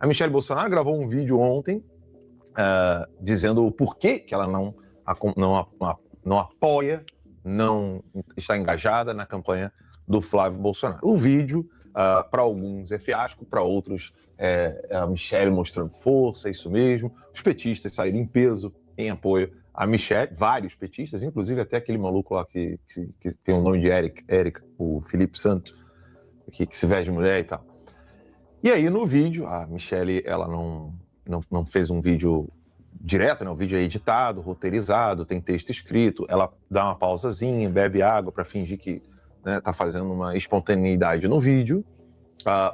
A Michelle Bolsonaro gravou um vídeo ontem dizendo o porquê que ela não apoia, não está engajada na campanha do Flávio Bolsonaro. O vídeo, para alguns é fiasco, para outros é a Michelle mostrando força, isso mesmo. Os petistas saíram em peso em apoio a Michelle, vários petistas, inclusive até aquele maluco lá que tem o nome de Érica, o Felipe Santos, que se veste de mulher e tal. E aí no vídeo, a Michelle, ela não fez um vídeo direto, né? O vídeo é editado, roteirizado, tem texto escrito, ela dá uma pausazinha, bebe água para fingir que tá fazendo uma espontaneidade no vídeo.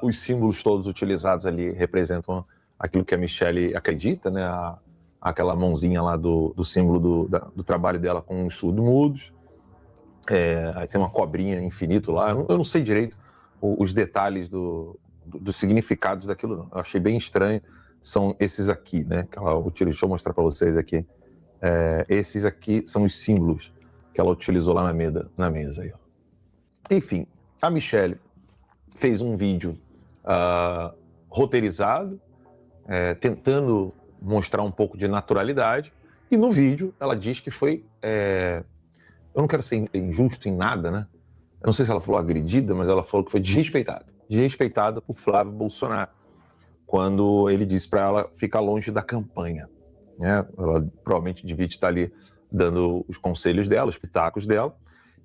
Os símbolos todos utilizados ali representam aquilo que a Michelle acredita, né? Aquela mãozinha lá do símbolo do trabalho dela com os surdo-mudos. Aí tem uma cobrinha infinito lá. Eu não sei direito os detalhes dos significados daquilo, não. Eu achei bem estranho. São esses aqui, né? Que ela utilizou. Deixa eu mostrar para vocês aqui. Esses aqui são os símbolos que ela utilizou lá na mesa. Aí, ó. Enfim, a Michelle fez um vídeo roteirizado, tentando mostrar um pouco de naturalidade, e no vídeo ela diz que foi... eu não quero ser injusto em nada, né? Eu não sei se ela falou agredida, mas ela falou que foi desrespeitada por Flávio Bolsonaro, quando ele disse para ela ficar longe da campanha, né? Ela provavelmente devia estar ali dando os conselhos dela, os pitacos dela,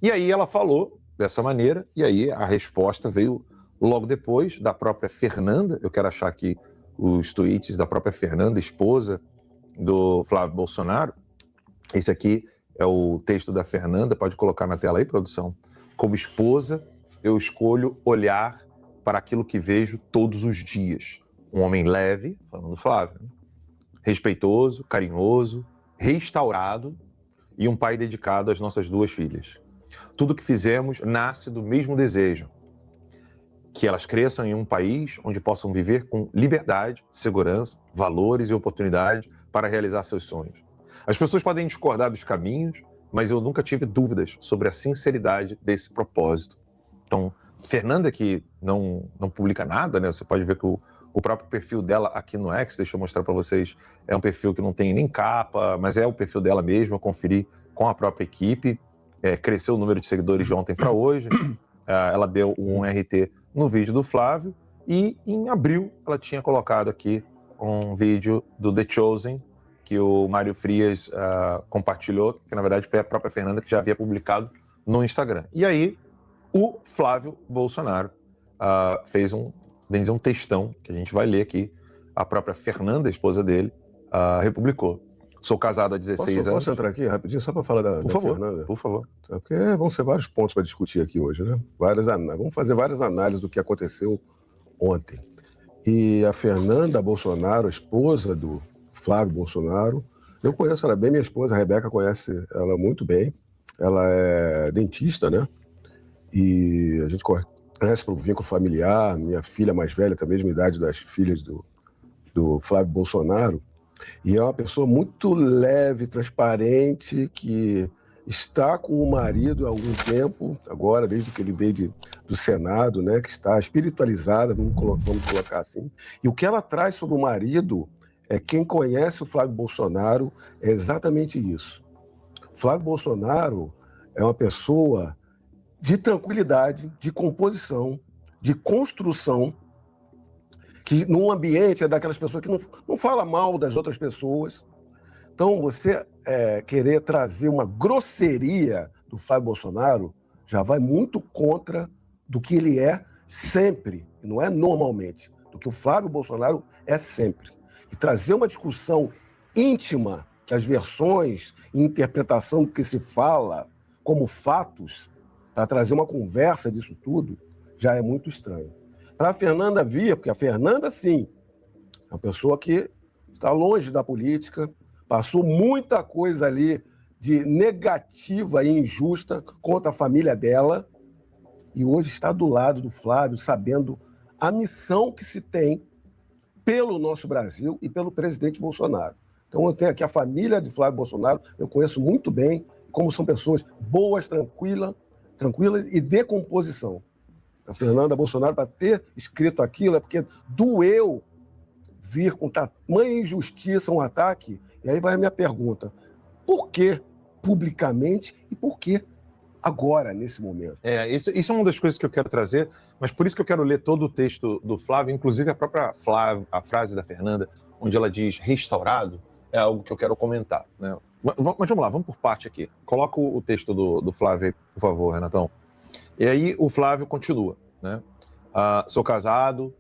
e aí ela falou dessa maneira, e aí a resposta veio logo depois da própria Fernanda. Eu quero achar aqui os tweets da própria Fernanda, esposa do Flávio Bolsonaro. Esse aqui é o texto da Fernanda, pode colocar na tela aí, produção. Como esposa, eu escolho olhar para aquilo que vejo todos os dias. Um homem leve, falando do Flávio, né? Respeitoso, carinhoso, restaurado e um pai dedicado às nossas duas filhas. Tudo que fizemos nasce do mesmo desejo, que elas cresçam em um país onde possam viver com liberdade, segurança, valores e oportunidades para realizar seus sonhos. As pessoas podem discordar dos caminhos, mas eu nunca tive dúvidas sobre a sinceridade desse propósito. Então, Fernanda, que não publica nada, né? Você pode ver que o próprio perfil dela aqui no X, deixa eu mostrar para vocês, é um perfil que não tem nem capa, mas é o perfil dela mesmo, eu conferi com a própria equipe. Cresceu o número de seguidores de ontem para hoje. Ela deu um RT no vídeo do Flávio, e em abril ela tinha colocado aqui um vídeo do The Chosen, que o Mário Frias compartilhou, que na verdade foi a própria Fernanda que já havia publicado no Instagram. E aí o Flávio Bolsonaro fez um textão, que a gente vai ler aqui, a própria Fernanda, a esposa dele, republicou. Sou casado há 16 anos. Posso entrar aqui rapidinho, só para falar da Fernanda? Por favor. Porque vão ser vários pontos para discutir aqui hoje, né? Vamos fazer várias análises do que aconteceu ontem. E a Fernanda Bolsonaro, a esposa do Flávio Bolsonaro, eu conheço ela bem, minha esposa, a Rebeca, conhece ela muito bem. Ela é dentista, né? E a gente conhece por vínculo familiar, minha filha mais velha, tem a mesma idade das filhas do Flávio Bolsonaro. E é uma pessoa muito leve, transparente, que está com o marido há algum tempo, agora, desde que ele veio do Senado, né, que está espiritualizada, vamos colocar assim. E o que ela traz sobre o marido, quem conhece o Flávio Bolsonaro, é exatamente isso. O Flávio Bolsonaro é uma pessoa de tranquilidade, de composição, de construção, que num ambiente é daquelas pessoas que não fala mal das outras pessoas. Então, você querer trazer uma grosseria do Flávio Bolsonaro já vai muito contra do que ele é sempre, e não é normalmente, do que o Flávio Bolsonaro é sempre. E trazer uma discussão íntima, as versões e interpretação do que se fala como fatos, para trazer uma conversa disso tudo, já é muito estranho. Para a Fernanda vir, porque a Fernanda, sim, é uma pessoa que está longe da política, passou muita coisa ali de negativa e injusta contra a família dela, e hoje está do lado do Flávio, sabendo a missão que se tem pelo nosso Brasil e pelo presidente Bolsonaro. Então eu tenho aqui a família de Flávio Bolsonaro, eu conheço muito bem como são pessoas boas, tranquilas e de composição. A Fernanda Bolsonaro, para ter escrito aquilo, é porque doeu vir com tamanha injustiça um ataque? E aí vai a minha pergunta. Por que publicamente e por que agora, nesse momento? Isso é uma das coisas que eu quero trazer, mas por isso que eu quero ler todo o texto do Flávio, inclusive a própria Flávio, a frase da Fernanda, onde ela diz restaurado, é algo que eu quero comentar, né? Mas vamos lá, vamos por parte aqui. Coloca o texto do Flávio aí, por favor, Renatão. E aí o Flávio continua, né? Sou casado,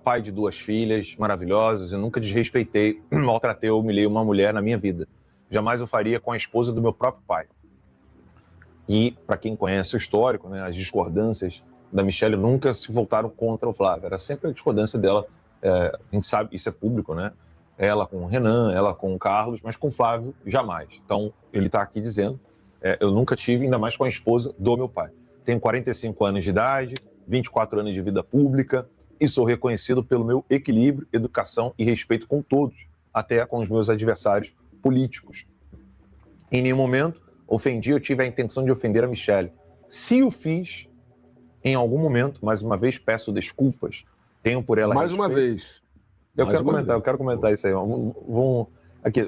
pai de 2 filhas maravilhosas, e nunca desrespeitei, maltratei ou humilhei uma mulher na minha vida. Jamais eu faria com a esposa do meu próprio pai. E, para quem conhece o histórico, né, as discordâncias da Michelle nunca se voltaram contra o Flávio. Era sempre a discordância dela, a gente sabe, isso é público, né? Ela com o Renan, ela com o Carlos, mas com o Flávio, jamais. Então, ele está aqui dizendo, eu nunca tive, ainda mais com a esposa do meu pai. Tenho 45 anos de idade, 24 anos de vida pública e sou reconhecido pelo meu equilíbrio, educação e respeito com todos, até com os meus adversários políticos. Em nenhum momento ofendi ou tive a intenção de ofender a Michelle. Se o fiz, em algum momento, mais uma vez, peço desculpas. Tenho por ela Mais respeito. uma vez. Eu quero comentar isso aí. Aqui,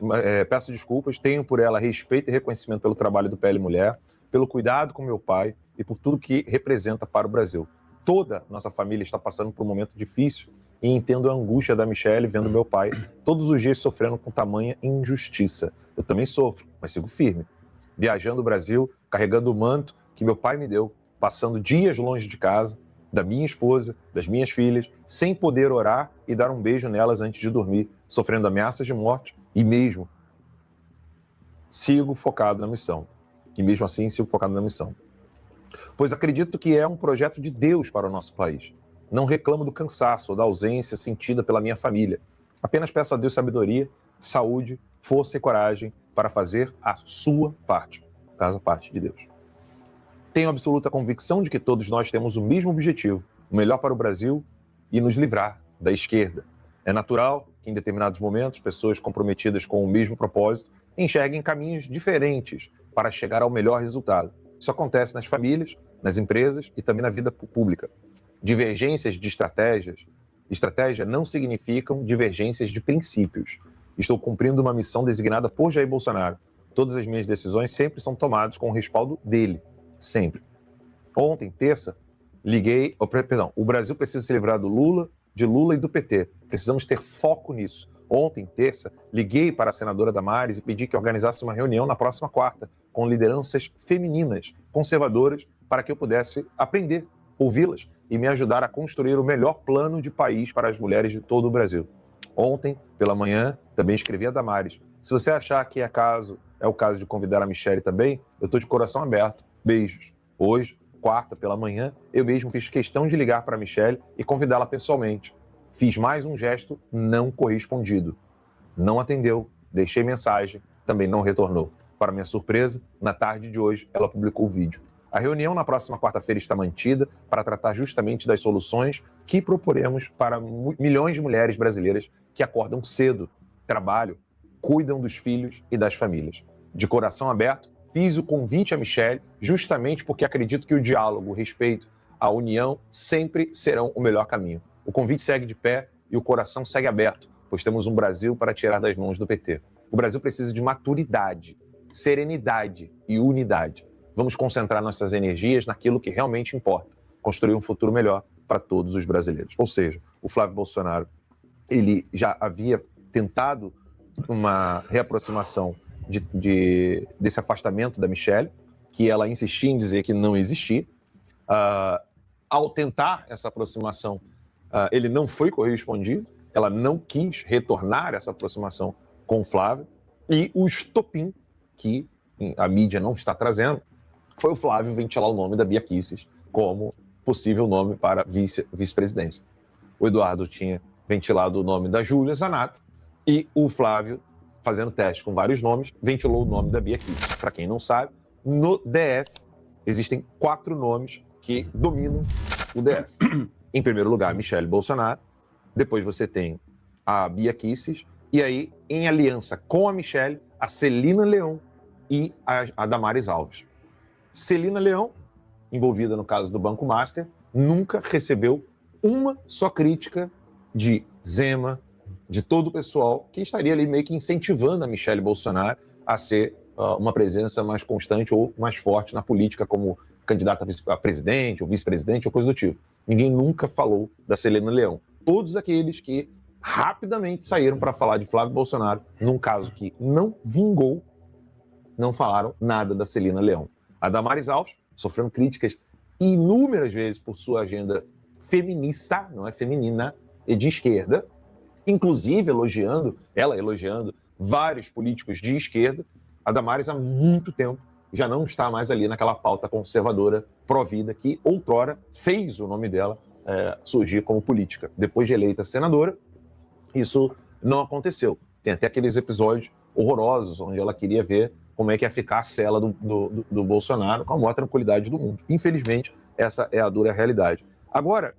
peço desculpas, tenho por ela respeito e reconhecimento pelo trabalho do PL Mulher, pelo cuidado com meu pai e por tudo que representa para o Brasil. Toda nossa família está passando por um momento difícil e entendo a angústia da Michelle vendo meu pai todos os dias sofrendo com tamanha injustiça. Eu também sofro, mas sigo firme. Viajando o Brasil, carregando o manto que meu pai me deu, passando dias longe de casa, da minha esposa, das minhas filhas, sem poder orar e dar um beijo nelas antes de dormir, sofrendo ameaças de morte e mesmo sigo focado na missão. E mesmo assim sigo focado na missão. Pois acredito que é um projeto de Deus para o nosso país. Não reclamo do cansaço ou da ausência sentida pela minha família. Apenas peço a Deus sabedoria, saúde, força e coragem para fazer a sua parte, caso a parte de Deus. Tenho absoluta convicção de que todos nós temos o mesmo objetivo, o melhor para o Brasil e nos livrar da esquerda. É natural que em determinados momentos pessoas comprometidas com o mesmo propósito enxerguem caminhos diferentes para chegar ao melhor resultado. Isso acontece nas famílias, nas empresas e também na vida pública. Divergências de estratégia não significam divergências de princípios. Estou cumprindo uma missão designada por Jair Bolsonaro. Todas as minhas decisões sempre são tomadas com o respaldo dele. Sempre. Ontem, terça, o Brasil precisa se livrar de Lula e do PT. Precisamos ter foco nisso. Ontem, terça, liguei para a senadora Damares e pedi que organizasse uma reunião na próxima quarta, com lideranças femininas, conservadoras, para que eu pudesse aprender, ouvi-las e me ajudar a construir o melhor plano de país para as mulheres de todo o Brasil. Ontem, pela manhã, também escrevi a Damares. Se você achar que é o caso de convidar a Michelle também, eu estou de coração aberto. Beijos. Hoje, quarta, pela manhã, eu mesmo fiz questão de ligar para a Michelle e convidá-la pessoalmente. Fiz mais um gesto não correspondido. Não atendeu, deixei mensagem, também não retornou. Para minha surpresa, na tarde de hoje, ela publicou o vídeo. A reunião na próxima quarta-feira está mantida para tratar justamente das soluções que proporemos para milhões de mulheres brasileiras que acordam cedo, trabalham, cuidam dos filhos e das famílias. De coração aberto, fiz o convite a Michelle justamente porque acredito que o diálogo, o respeito, a união sempre serão o melhor caminho. O convite segue de pé e o coração segue aberto, pois temos um Brasil para tirar das mãos do PT. O Brasil precisa de maturidade, serenidade e unidade. Vamos concentrar nossas energias naquilo que realmente importa, construir um futuro melhor para todos os brasileiros. Ou seja, o Flávio Bolsonaro, ele já havia tentado uma reaproximação desse afastamento da Michelle, que ela insistia em dizer que não existia. Ao tentar essa aproximação, ele não foi correspondido, ela não quis retornar essa aproximação com o Flávio, e o estopim, que a mídia não está trazendo, foi o Flávio ventilar o nome da Bia Kicis como possível nome para vice-presidência. O Eduardo tinha ventilado o nome da Júlia Zanata e o Flávio, fazendo teste com vários nomes, ventilou o nome da Bia Kicis. Para quem não sabe, no DF existem 4 nomes que dominam o DF. Em primeiro lugar, Michelle Bolsonaro, depois você tem a Bia Kicis, e aí, em aliança com a Michelle, a Celina Leão e a Damares Alves. Celina Leão, envolvida no caso do Banco Master, nunca recebeu uma só crítica de Zema, de todo o pessoal que estaria ali meio que incentivando a Michelle Bolsonaro a ser uma presença mais constante ou mais forte na política como candidata a presidente ou vice-presidente ou coisa do tipo. Ninguém nunca falou da Celina Leão. Todos aqueles que rapidamente saíram para falar de Flávio Bolsonaro, num caso que não vingou, não falaram nada da Celina Leão. A Damares Alves, sofrendo críticas inúmeras vezes por sua agenda feminista, não é feminina, e de esquerda, inclusive elogiando vários políticos de esquerda. A Damares há muito tempo já não está mais ali naquela pauta conservadora pró-vida que outrora fez o nome dela surgir como política. Depois de eleita senadora, isso não aconteceu. Tem até aqueles episódios horrorosos onde ela queria ver como é que ia ficar a cela do Bolsonaro com a maior tranquilidade do mundo. Infelizmente, essa é a dura realidade. Agora,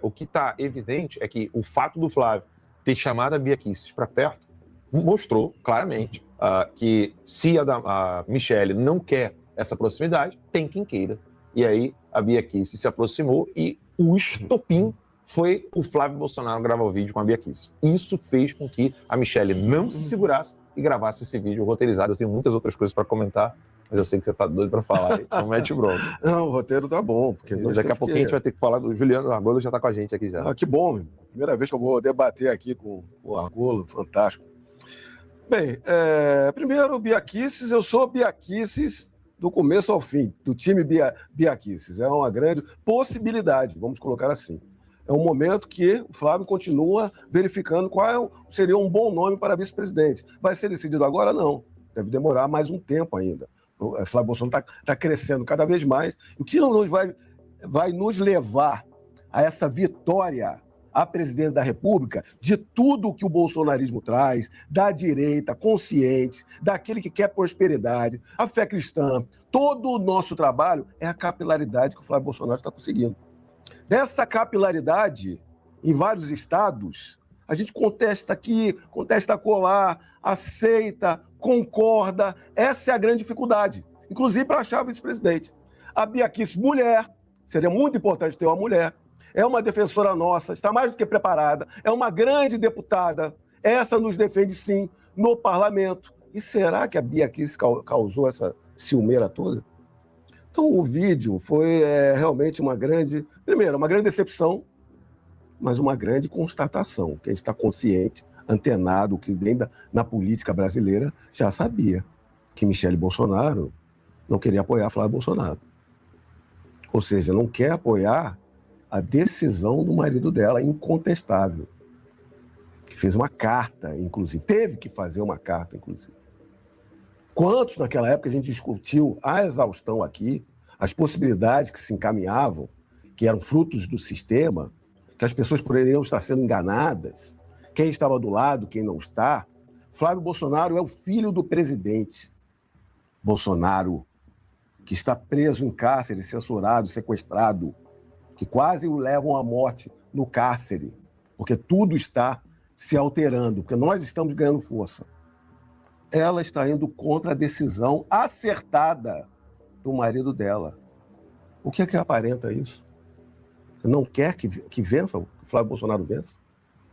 o que está evidente é que o fato do Flávio ter chamado a Bia Kicis para perto mostrou claramente que se a Michelle não quer essa proximidade, tem quem queira. E aí a Bia Kicis se aproximou e o estopim foi o Flávio Bolsonaro gravar o vídeo com a Bia Kicis. Isso fez com que a Michelle não se segurasse e gravasse esse vídeo roteirizado. Eu tenho muitas outras coisas para comentar, mas eu sei que você está doido para falar, então mete bronca. Não, o roteiro tá bom. Porque daqui a pouquinho a gente vai ter que falar do Juliano Argolo, já está com a gente aqui já. Que bom, primeira vez que eu vou debater aqui com o Argolo, fantástico. Bem, primeiro, Bia Kicis, eu sou Bia Kicis do começo ao fim, do time Bia Kicis. É uma grande possibilidade, vamos colocar assim. É um momento que o Flávio continua verificando qual seria um bom nome para vice-presidente. Vai ser decidido agora? Não. Deve demorar mais um tempo ainda. O Flávio Bolsonaro está crescendo cada vez mais. O que vai nos levar a essa vitória à presidência da República de tudo que o bolsonarismo traz, da direita consciente, daquele que quer prosperidade, a fé cristã, todo o nosso trabalho é a capilaridade que o Flávio Bolsonaro está conseguindo. Dessa capilaridade, em vários estados, a gente contesta aqui, contesta acolá, aceita, concorda. Essa é a grande dificuldade, inclusive para achar vice-presidente. A Bia Kicis, mulher, seria muito importante ter uma mulher, é uma defensora nossa, está mais do que preparada, é uma grande deputada, essa nos defende sim no parlamento. E será que a Bia Kicis causou essa ciumeira toda? Então o vídeo foi realmente uma grande decepção, mas uma grande constatação, que a gente está consciente, antenado, o que vem na política brasileira, já sabia que Michelle Bolsonaro não queria apoiar Flávio Bolsonaro. Ou seja, não quer apoiar a decisão do marido dela, incontestável, que fez uma carta, inclusive, teve que fazer uma carta, inclusive. Quantos naquela época a gente discutiu a exaustão aqui, as possibilidades que se encaminhavam, que eram frutos do sistema, que as pessoas poderiam estar sendo enganadas, quem estava do lado, quem não está. Flávio Bolsonaro é o filho do presidente Bolsonaro, que está preso em cárcere, censurado, sequestrado, que quase o levam à morte no cárcere, porque tudo está se alterando, porque nós estamos ganhando força. Ela está indo contra a decisão acertada do marido dela. O que é que aparenta isso? Não quer que vença, que Flávio Bolsonaro vença?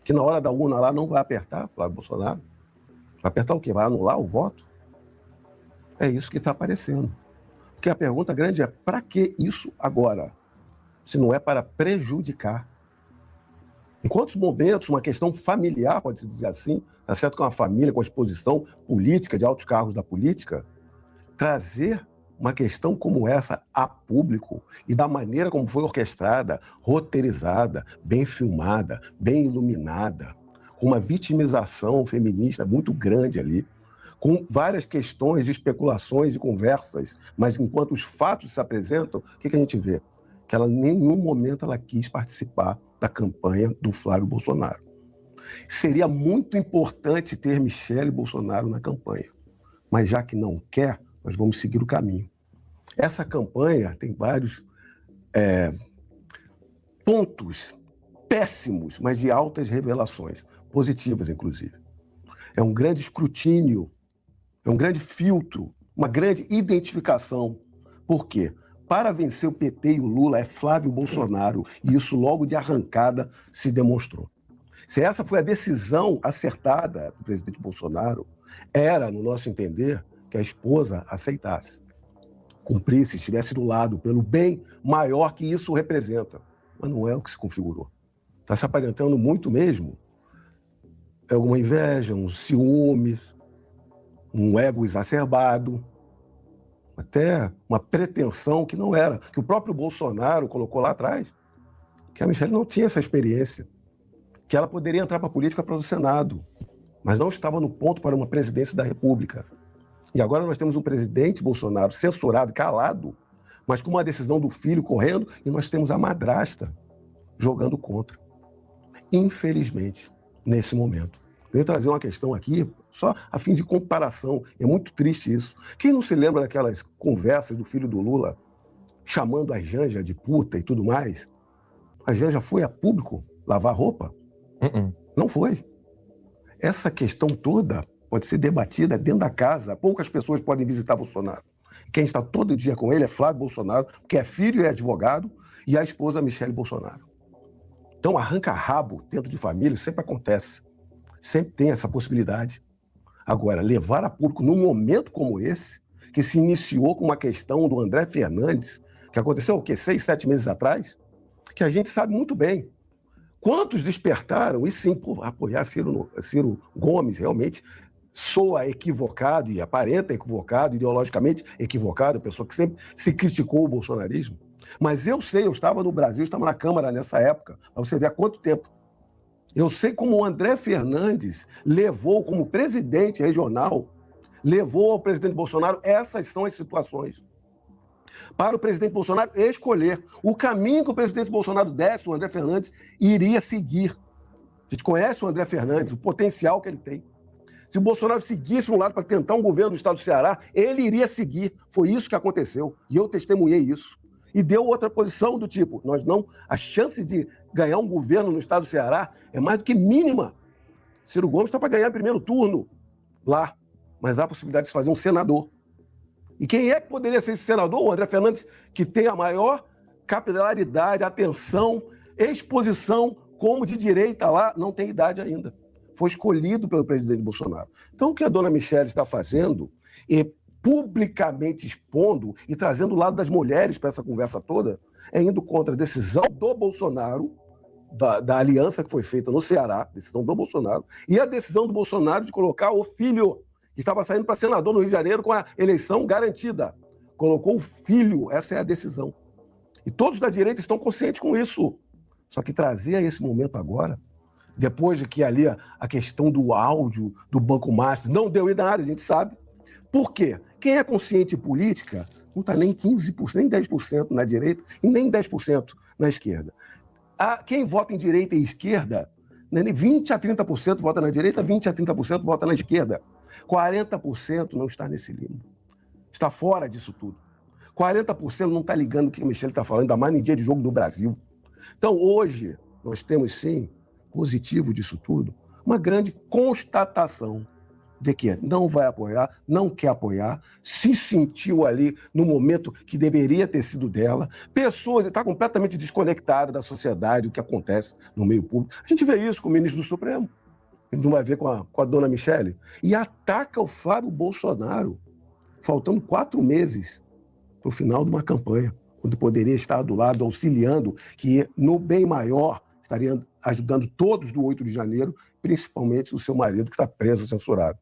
Que na hora da urna lá não vai apertar Flávio Bolsonaro? Vai apertar o quê? Vai anular o voto? É isso que está aparecendo. Porque a pergunta grande é, para que isso agora? Se não é para prejudicar. Em quantos momentos uma questão familiar, pode-se dizer assim, tá certo, com uma família, com a exposição política, de altos cargos da política, trazer uma questão como essa a público e da maneira como foi orquestrada, roteirizada, bem filmada, bem iluminada, com uma vitimização feminista muito grande ali, com várias questões de especulações e conversas, mas enquanto os fatos se apresentam, o que a gente vê? Que ela, em nenhum momento, ela quis participar da campanha do Flávio Bolsonaro. Seria muito importante ter Michelle Bolsonaro na campanha, mas já que não quer, nós vamos seguir o caminho. Essa campanha tem vários pontos péssimos, mas de altas revelações, positivas, inclusive. É um grande escrutínio, é um grande filtro, uma grande identificação. Por quê? Para vencer o PT e o Lula é Flávio Bolsonaro, e isso logo de arrancada se demonstrou. Se essa foi a decisão acertada do presidente Bolsonaro, era, no nosso entender, que a esposa aceitasse, cumprisse, estivesse do lado, pelo bem maior que isso representa. Mas não é o que se configurou. Está se aparentando muito mesmo. É alguma inveja, um ciúme, um ego exacerbado, até uma pretensão que não era, que o próprio Bolsonaro colocou lá atrás, que a Michelle não tinha essa experiência, que ela poderia entrar para a política para o Senado, mas não estava no ponto para uma presidência da República. E agora nós temos um presidente Bolsonaro censurado, calado, mas com uma decisão do filho correndo, e nós temos a madrasta jogando contra. Infelizmente, nesse momento. Eu ia trazer uma questão aqui, só a fim de comparação. É muito triste isso. Quem não se lembra daquelas conversas do filho do Lula chamando a Janja de puta e tudo mais? A Janja foi a público lavar roupa? Não foi. Essa questão toda pode ser debatida dentro da casa. Poucas pessoas podem visitar Bolsonaro. Quem está todo dia com ele é Flávio Bolsonaro, que é filho e é advogado, e a esposa Michelle Bolsonaro. Então, arranca-rabo dentro de família sempre acontece. Sempre tem essa possibilidade. Agora, levar a público num momento como esse, que se iniciou com uma questão do André Fernandes, que aconteceu, 6, 7 meses atrás, que a gente sabe muito bem. Quantos despertaram e sim, apoiar Ciro Gomes realmente soa equivocado e aparenta equivocado, ideologicamente equivocado, pessoa que sempre se criticou o bolsonarismo. Mas eu sei, eu estava no Brasil, estava na Câmara nessa época, para você ver há quanto tempo. Eu sei como o André Fernandes levou, como presidente regional, levou ao presidente Bolsonaro, essas são as situações. Para o presidente Bolsonaro escolher o caminho que o presidente Bolsonaro desse, o André Fernandes iria seguir. A gente conhece o André Fernandes, o potencial que ele tem. Se o Bolsonaro seguisse para um lado para tentar um governo do estado do Ceará, ele iria seguir. Foi isso que aconteceu. E eu testemunhei isso. E deu outra posição do tipo, a chance de ganhar um governo no estado do Ceará é mais do que mínima. Ciro Gomes está para ganhar em primeiro turno lá, mas há a possibilidade de se fazer um senador. E quem é que poderia ser esse senador? O André Fernandes, que tem a maior capilaridade, atenção, exposição como de direita lá, não tem idade ainda. Foi escolhido pelo presidente Bolsonaro. Então, o que a dona Michelle está fazendo é publicamente expondo e trazendo o lado das mulheres para essa conversa toda, é indo contra a decisão do Bolsonaro, da aliança que foi feita no Ceará, decisão do Bolsonaro, e a decisão do Bolsonaro de colocar o filho, que estava saindo para senador no Rio de Janeiro com a eleição garantida. Colocou o filho, essa é a decisão. E todos da direita estão conscientes com isso. Só que trazer a esse momento agora, depois de que ali a questão do áudio do Banco Master não deu em nada, a gente sabe. Por quê? Quem é consciente política não está nem 15%, nem 10% na direita e nem 10% na esquerda. Quem vota em direita e esquerda, 20% a 30% vota na direita, 20% a 30% vota na esquerda. 40% não está nesse limbo. Está fora disso tudo. 40% não está ligando o que a Michelle está falando, ainda mais no dia de jogo do Brasil. Então, hoje, nós temos, sim, positivo disso tudo, uma grande constatação de que não vai apoiar, não quer apoiar, se sentiu ali no momento que deveria ter sido dela. Pessoas, está completamente desconectada da sociedade, do que acontece no meio público. A gente vê isso com o ministro do Supremo, a gente não vai ver com a dona Michelle, e ataca o Flávio Bolsonaro, faltando 4 meses para o final de uma campanha, quando poderia estar do lado, auxiliando, que no bem maior estaria ajudando todos do 8 de janeiro, principalmente o seu marido, que está preso, censurado.